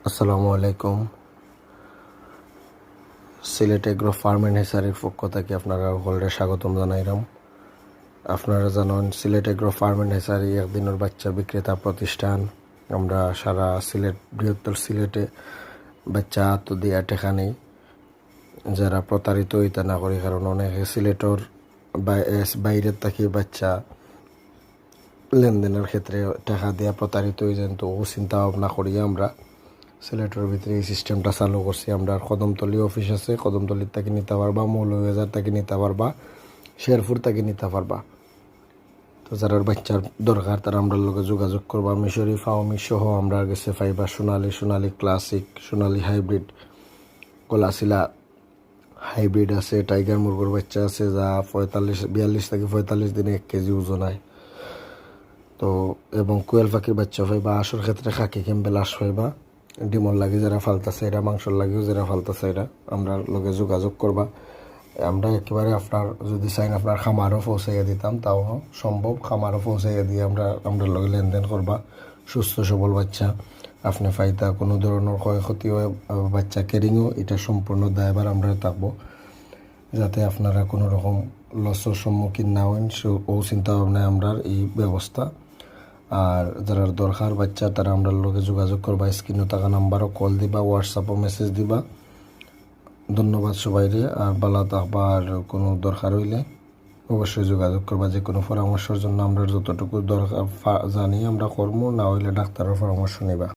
আসসালামু আলাইকুম। Sylhet agro farm and হ্যাচারির পক্ষ থেকে আপনারা সকলকে স্বাগতম জানাইলাম। আপনারা জানেন Sylhet agro farm and hatchery একদিনের বাচ্চা বিক্রেতা প্রতিষ্ঠান। আমরা সারা সিলেট বৃহত্তর সিলেটে বাচ্চা তো দিয়া টেকা নেই, যারা প্রতারিত হইতে না করি, কারণ অনেকে সিলেটর বাইরের থাকি বাচ্চা লেনদেনের ক্ষেত্রে টাকা দেওয়া প্রতারিত হয়ে যান। তো ও চিন্তা ভাবনা করিয়া আমরা সিলেটের ভিতরে এই সিস্টেমটা চালু করছি। আমরা কদমতলি অফিস আছে, কদমতলির থেকে নিতে পারবা, মৌলভীবাজার থেকে নিতে পারবা, শেরপুর থেকে নিতে পারবা। তো যারা বাচ্চার দরকার তারা আমরা লোকে যোগাযোগ করবা। মিশরি ফাউমি সহ আমরা গেছে পাইবা সোনালি ক্লাসিক, সোনালি হাইব্রিড, গলাশিলা হাইব্রিড আছে, টাইগার মুরগোর বাচ্চা আছে যা 42 থেকে 45 দিনে 1 কেজি ওজন হয়। তো এবং কোয়েল পাখির বাচ্চা পাইবা, আসর ক্ষেত্রে খাকি ক্যাম্বেল আস পাইবা। ডিমর লাগে যারা ফালতাছে এরা, মাংসর লাগেও যারা ফালতাছে এরা, আমরা লগে যোগাযোগ করবা। আমরা একেবারে আপনার যদি চাইন আপনার খামারও পৌঁছাইয়া দিতাম, তাও সম্ভব। খামারও পৌঁছাইয়া দিয়ে আমরা লগে লেনদেন করবা। সুস্থ সবল বাচ্চা আপনি ফাইতা, কোনো ধরনের ক্ষয়ক্ষতি হয় বাচ্চা কেরিংও, এটা সম্পূর্ণ দায়ভার আমরা থাকবো, যাতে আপনারা কোনো রকম লসের সম্মুখীন না হন। ও চিন্তা ভাবনায় আমরা এই ব্যবস্থা। আর যারা দরকার বাচ্চা তারা আমরা লোকে যোগাযোগ করবা। স্ক্রিনে থাকা নাম্বারও কল দিবা, হোয়াটসঅ্যাপও মেসেজ দিবা। ধন্যবাদ সবাইরে। আর বালা থাকবা, আর কোনো দরকার হইলে অবশ্যই যোগাযোগ করবা। যে কোনো পরামর্শের জন্য আমরা যতটুকু দরকার জানি আমরা করবো, না হইলে ডাক্তারের পরামর্শ নিবা।